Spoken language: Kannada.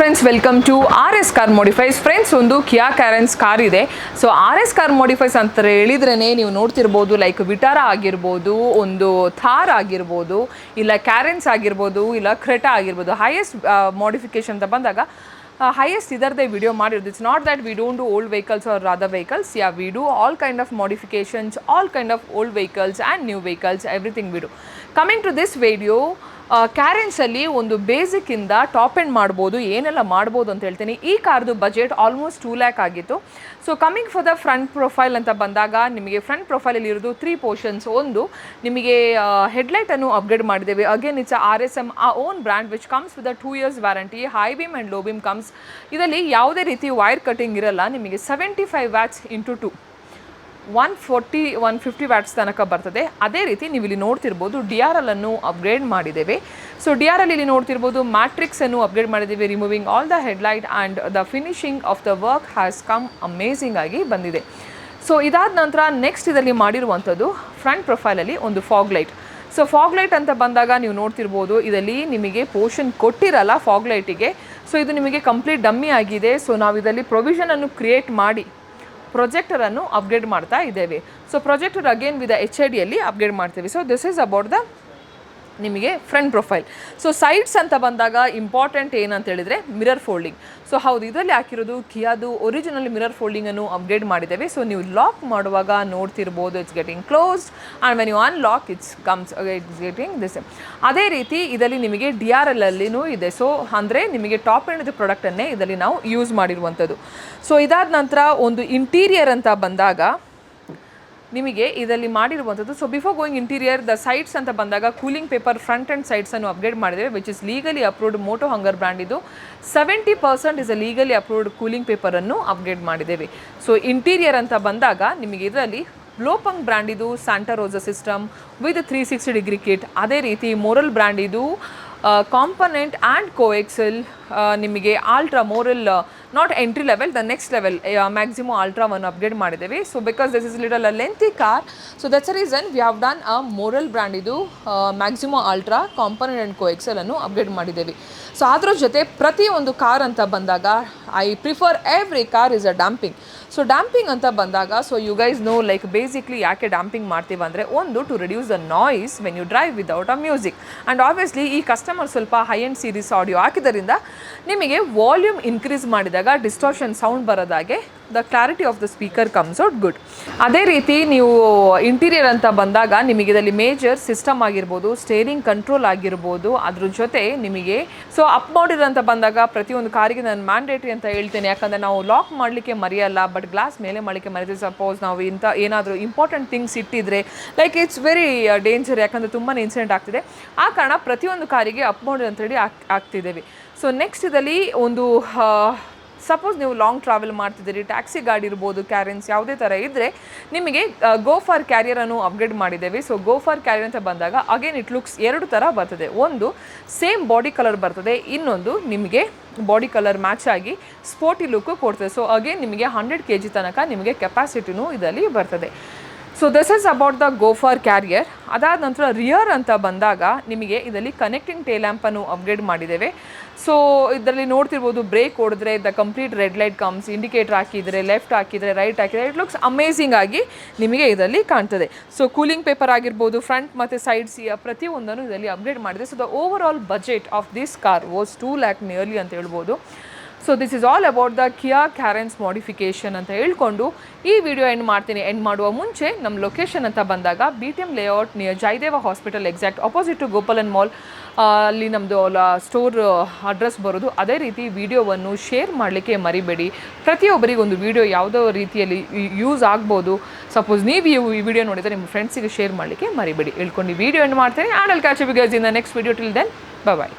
Friends, welcome to RS car modifies. Friends, ಒಂದು ಕಿಯಾ ಕ್ಯಾರೆನ್ಸ್ ಕಾರ್ ಇದೆ. ಸೊ RS ಕಾರ್ ಮಾಡಿಫೈಸ್ ಅಂತ ಹೇಳಿದ್ರೇ ನೀವು ನೋಡ್ತಿರ್ಬೋದು, ಲೈಕ್ ವಿಟಾರಾ ಆಗಿರ್ಬೋದು, ಒಂದು ಥಾರ್ ಆಗಿರ್ಬೋದು, ಇಲ್ಲ ಕ್ಯಾರೆನ್ಸ್ ಆಗಿರ್ಬೋದು, ಇಲ್ಲ ಕ್ರೆಟಾ ಆಗಿರ್ಬೋದು. ಹೈಯೆಸ್ಟ್ ಮಾಡಿಫಿಕೇಶನ್ ಅಂತ ಬಂದಾಗ highest ಇದರದೇ ವಿಡಿಯೋ ಮಾಡಿರೋದು. It's not that we don't do old vehicles or other vehicles. Yeah, we do all kind of modifications, all kind of old vehicles and new vehicles, everything we do. Coming to this video, ಕ್ಯಾರೆನ್ಸಲ್ಲಿ ಒಂದು ಬೇಸಿಕ್ಕಿಂದ ಟಾಪ್ ಎಂಡ್ ಮಾಡ್ಬೋದು, ಏನೆಲ್ಲ ಮಾಡ್ಬೋದು ಅಂತ ಹೇಳ್ತೀನಿ. ಈ ಕಾರ್ದು ಬಜೆಟ್ ಆಲ್ಮೋಸ್ಟ್ 2 lakh ಆಗಿತ್ತು. So coming for the front profile ಅಂತ ಬಂದಾಗ, ನಿಮಗೆ ಫ್ರಂಟ್ ಪ್ರೊಫೈಲಲ್ಲಿ ಇರೋದು 3 ಪೋರ್ಷನ್ಸ್. ಒಂದು, ನಿಮಗೆ ಹೆಡ್ಲೈಟನ್ನು ಅಪ್ಗ್ರೇಡ್ ಮಾಡಿದ್ದೇವೆ. Again it's RSM own brand which comes with 2 years warranty. High beam and low beam comes. ಇದರಲ್ಲಿ ಯಾವುದೇ ರೀತಿ ವೈರ್ ಕಟಿಂಗ್ ಇರಲ್ಲ. ನಿಮಗೆ 75 ವ್ಯಾಟ್ಸ್ ಇಂಟು 2 140-150 ವ್ಯಾಟ್ಸ್ ತನಕ ಬರ್ತದೆ. ಅದೇ ರೀತಿ ನೀವು ಇಲ್ಲಿ ನೋಡ್ತಿರ್ಬೋದು, DRL ಅನ್ನು ಅಪ್ಗ್ರೇಡ್ ಮಾಡಿದ್ದೇವೆ. ಸೊ DRL ಇಲ್ಲಿ ನೋಡ್ತಿರ್ಬೋದು, ಮ್ಯಾಟ್ರಿಕ್ಸನ್ನು ಅಪ್ಗ್ರೇಡ್ ಮಾಡಿದ್ದೇವೆ, removing all the headlight and the finishing of the work has come amazing ಆಗಿ ಬಂದಿದೆ. ಸೊ ಇದಾದ ನಂತರ ನೆಕ್ಸ್ಟ್ ಇದರಲ್ಲಿ ಮಾಡಿರುವಂಥದ್ದು ಫ್ರಂಟ್ ಪ್ರೊಫೈಲಲ್ಲಿ ಒಂದು fog light. So fog light ಅಂತ ಬಂದಾಗ ನೀವು ನೋಡ್ತಿರ್ಬೋದು, ಇದರಲ್ಲಿ ನಿಮಗೆ ಪೋರ್ಷನ್ ಕೊಟ್ಟಿರಲ್ಲ ಫಾಗ್ ಲೈಟಿಗೆ. ಸೊ ಇದು ನಿಮಗೆ ಕಂಪ್ಲೀಟ್ ಡಮ್ಮಿ ಆಗಿದೆ. ಸೊ ನಾವು ಇದರಲ್ಲಿ ಪ್ರೊವಿಷನನ್ನು ಕ್ರಿಯೇಟ್ ಮಾಡಿ ಪ್ರೊಜೆಕ್ಟರನ್ನು ಅಪ್ಗ್ರೇಡ್ ಮಾಡ್ತಾ ಇದ್ದೇವೆ. ಸೊ ಪ್ರೊಜೆಕ್ಟರ್ ಅಗೇನ್ ವಿತ್ HIDಯಲ್ಲಿ ಅಪ್ಗ್ರೇಡ್ ಮಾಡ್ತೀವಿ. So this is about the ನಿಮಗೆ ಫ್ರಂಟ್ ಪ್ರೊಫೈಲ್. ಸೊ ಸೈಡ್ಸ್ ಅಂತ ಬಂದಾಗ ಇಂಪಾರ್ಟೆಂಟ್ ಏನಂತ ಹೇಳಿದರೆ ಮಿರರ್ ಫೋಲ್ಡಿಂಗ್. ಸೊ ಹೌದು, ಇದರಲ್ಲಿ ಹಾಕಿರೋದು ಕಿಯಾದು ಒರಿಜಿನಲ್ ಮಿರರ್ ಫೋಲ್ಡಿಂಗನ್ನು ಅಪ್ಗ್ರೇಡ್ ಮಾಡಿದ್ದೇವೆ. ಸೊ ನೀವು ಲಾಕ್ ಮಾಡುವಾಗ ನೋಡ್ತಿರ್ಬೋದು, it's getting closed and when you unlock it's getting this. ಅದೇ ರೀತಿ ಇದರಲ್ಲಿ ನಿಮಗೆ DRL ಅಲ್ಲಿನೂ ಇದೆ. ಸೊ ಅಂದರೆ ನಿಮಗೆ ಟಾಪ್ ಎಂಡ್ ಪ್ರಾಡಕ್ಟನ್ನೇ ಇದರಲ್ಲಿ ನಾವು ಯೂಸ್ ಮಾಡಿರುವಂಥದ್ದು. ಸೊ ಇದಾದ ನಂತರ ಒಂದು ಇಂಟೀರಿಯರ್ ಅಂತ ಬಂದಾಗ ನಿಮಗೆ ಇದರಲ್ಲಿ ಮಾಡಿರುವಂಥದ್ದು. So before going interior, the sides ಅಂತ ಬಂದಾಗ ಕೂಲಿಂಗ್ ಪೇಪರ್ ಫ್ರಂಟ್ ಆ್ಯಂಡ್ ಸೈಡ್ಸನ್ನು ಅಪ್ಗ್ರೇಡ್ ಮಾಡಿದ್ದೇವೆ, which is legally approved. Moto hunger brand ಇದು. 70% is a legally approved cooling ಪೇಪರನ್ನು ಅಪ್ಗ್ರೇಡ್ ಮಾಡಿದ್ದೇವೆ. ಸೊ ಇಂಟೀರಿಯರ್ ಅಂತ ಬಂದಾಗ ನಿಮಗೆ ಇದರಲ್ಲಿ ಲೋಪಂಗ್ ಬ್ರ್ಯಾಂಡ್ ಇದು Santa Rosa system with 360 kit. ಅದೇ ರೀತಿ ಮೋರಲ್ ಬ್ರ್ಯಾಂಡ್ ಇದು ಕಾಂಪೊನೆಂಟ್ ಆ್ಯಂಡ್ ಕೋಎಕ್ಸೆಲ್. ನಿಮಗೆ ultra Morel not entry level, the next level Maximo ಆಲ್ಟ್ರಾವನ್ನು upgrade ಮಾಡಿದ್ದೇವೆ. So because this is little a lengthy car, so that's a reason we have done a moral brand ಇದು ಮ್ಯಾಕ್ಸಿಮೋ ಆಲ್ಟ್ರಾ ಕಾಂಪೊನೆಂಟ್ ಆ್ಯಂಡ್ ಕೋಎಕ್ಸೆಲನ್ನು ಅಪ್ಗ್ರೇಡ್ ಮಾಡಿದ್ದೇವೆ. ಸೊ ಅದ್ರ ಜೊತೆ ಪ್ರತಿಯೊಂದು ಕಾರ್ ಅಂತ ಬಂದಾಗ I prefer every car is a damping. So damping ಅಂತ ಬಂದಾಗ, so you guys know like basically ಯಾಕೆ ಡ್ಯಾಂಪಿಂಗ್ ಮಾಡ್ತೀವಿ ಅಂದರೆ, ಒಂದು to reduce the noise when you drive without a music. And obviously ಈ ಕಸ್ಟಮರ್ ಸ್ವಲ್ಪ ಹೈ ಎಂಡ್ ಸೀರೀಸ್ ಆಡಿಯೋ ಹಾಕಿದ್ದರಿಂದ ನಿಮಗೆ ವಾಲ್ಯೂಮ್ ಇನ್ಕ್ರೀಸ್ ಮಾಡಿದಾಗ ಡಿಸ್ಟಾರ್ಷನ್ ಸೌಂಡ್ ಬರೋದಾಗೆ the clarity of the speaker comes out good. ಅದೇ ರೀತಿ ನೀವು ಇಂಟೀರಿಯರ್ ಅಂತ ಬಂದಾಗ ನಿಮಗೆ ಇದರಲ್ಲಿ ಮೇಜರ್ ಸಿಸ್ಟಮ್ ಆಗಿರ್ಬೋದು, ಸ್ಟೇರಿಂಗ್ ಕಂಟ್ರೋಲ್ ಆಗಿರ್ಬೋದು, ಅದ್ರ ಜೊತೆ ನಿಮಗೆ ಸೊ ಅಪ್ ಮೋಡಿರ್ ಅಂತ ಬಂದಾಗ ಪ್ರತಿಯೊಂದು ಕಾರಿಗೆ ನಾನು ಮ್ಯಾಂಡೇಟ್ರಿ ಅಂತ ಹೇಳ್ತೇನೆ. ಯಾಕಂದರೆ ನಾವು ಲಾಕ್ ಮಾಡಲಿಕ್ಕೆ ಮರೆಯಲ್ಲ, ಬಟ್ ಗ್ಲಾಸ್ ಮೇಲೆ ಮಾಡಲಿಕ್ಕೆ ಮರೆತೀವಿ. ಸಪೋಸ್ ನಾವು ಇಂಥ ಏನಾದರೂ ಇಂಪಾರ್ಟೆಂಟ್ ಥಿಂಗ್ಸ್ ಇಟ್ಟಿದ್ರೆ ಲೈಕ್ ಇಟ್ಸ್ ವೆರಿ ಡೇಂಜರ್, ಯಾಕಂದರೆ ತುಂಬಾ ಇನ್ಸಿಡೆಂಟ್ ಆಗ್ತಿದೆ. ಆ ಕಾರಣ ಪ್ರತಿಯೊಂದು ಕಾರಿಗೆ ಅಪ್ ಮೋಡಿರ್ ಅಂತೇಳಿ ಆಗ್ತಿದ್ದೇವೆ. ಸೊ ನೆಕ್ಸ್ಟ್ ಇದರಲ್ಲಿ ಒಂದು ಸಪೋಸ್ ನೀವು ಲಾಂಗ್ ಟ್ರಾವೆಲ್ ಮಾಡ್ತಿದ್ದೀರಿ, ಟ್ಯಾಕ್ಸಿ ಗಾಡಿ ಇರ್ಬೋದು, ಕ್ಯಾರೆನ್ಸ್ ಯಾವುದೇ ಥರ ಇದ್ದರೆ ನಿಮಗೆ ಗೋ ಫಾರ್ ಕ್ಯಾರಿಯರನ್ನು ಅಪ್ಗ್ರೇಡ್ ಮಾಡಿದ್ದೇವೆ. ಸೊ ಗೋ ಫಾರ್ ಕ್ಯಾರಿಯರ್ ಅಂತ ಬಂದಾಗ ಅಗೇನ್ ಇಟ್ ಲುಕ್ಸ್ 2 ಥರ ಬರ್ತದೆ. ಒಂದು ಸೇಮ್ ಬಾಡಿ ಕಲರ್ ಬರ್ತದೆ, ಇನ್ನೊಂದು ನಿಮಗೆ ಬಾಡಿ ಕಲರ್ ಮ್ಯಾಚ್ ಆಗಿ ಸ್ಪೋರ್ಟಿ ಲುಕ್ಕು ಕೊಡ್ತದೆ. ಸೊ ಅಗೇನ್ ನಿಮಗೆ 100 kg ತನಕ ನಿಮಗೆ ಕೆಪಾಸಿಟಿನೂ ಇದರಲ್ಲಿ ಬರ್ತದೆ. So this is about the go for carrier. ಅದಾದ ನಂತರ ರಿಯರ್ ಅಂತ ಬಂದಾಗ ನಿಮಗೆ ಇದರಲ್ಲಿ ಕನೆಕ್ಟಿಂಗ್ ಟೇಲ್ ಲ್ಯಾಂಪನ್ನು ಅಪ್ಗ್ರೇಡ್ ಮಾಡಿದ್ದೇವೆ. ಸೊ ಇದರಲ್ಲಿ ನೋಡ್ತಿರ್ಬೋದು, ಬ್ರೇಕ್ ಹೊಡೆದ್ರೆ the complete red light comes, indicator ಹಾಕಿದರೆ, ಲೆಫ್ಟ್ ಹಾಕಿದರೆ, ರೈಟ್ ಹಾಕಿದರೆ, ಇಟ್ ಲುಕ್ಸ್ ಅಮೇಝಿಂಗ್ ಆಗಿ ನಿಮಗೆ ಇದರಲ್ಲಿ ಕಾಣ್ತದೆ. ಸೊ ಕೂಲಿಂಗ್ ಪೇಪರ್ ಆಗಿರ್ಬೋದು, ಫ್ರಂಟ್ ಮತ್ತು ಸೈಡ್ಸ್ ಪ್ರತಿಯೊಂದನ್ನು ಇದರಲ್ಲಿ ಅಪ್ಗ್ರೇಡ್ ಮಾಡಿದೆ. So the overall budget of this car was 2 lakh nearly ಅಂತ ಹೇಳ್ಬೋದು. So this is all about the Kia Carens modification ಅಂತ ಹೇಳ್ಕೊಂಡು ಈ ವಿಡಿಯೋ ಎಂಡ್ ಮಾಡ್ತೀನಿ. ಎಂಡ್ ಮಾಡುವ ಮುಂಚೆ ನಮ್ಮ ಲೊಕೇಶನ್ ಅಂತ ಬಂದಾಗ BTM layout near Jayadeva hospital, exact opposite to Gopalan mall, ಅಲ್ಲಿ ನಮ್ಮದು ಸ್ಟೋರ್ ಅಡ್ರೆಸ್ ಬರೋದು. ಅದೇ ರೀತಿ ವಿಡಿಯೋವನ್ನು ಶೇರ್ ಮಾಡಲಿಕ್ಕೆ ಮರಿಬೇಡಿ. ಪ್ರತಿಯೊಬ್ಬರಿಗೆ ಒಂದು ವಿಡಿಯೋ ಯಾವುದೋ ರೀತಿಯಲ್ಲಿ ಯೂಸ್ ಆಗ್ಬೋದು. ಸಪೋಸ್ ನೀವು ಈ ವಿಡಿಯೋ ನೋಡಿದರೆ ನಿಮ್ಮ ಫ್ರೆಂಡ್ಸಿಗೆ ಶೇರ್ ಮಾಡಲಿಕ್ಕೆ ಮರಿಬೇಡಿ. ಹೇಳ್ಕೊಂಡು ಈ ವಿಡಿಯೋ ಎಂಡ್ ಮಾಡ್ತೀನಿ. And I'll catch you guys in the next video. Till then, bye by.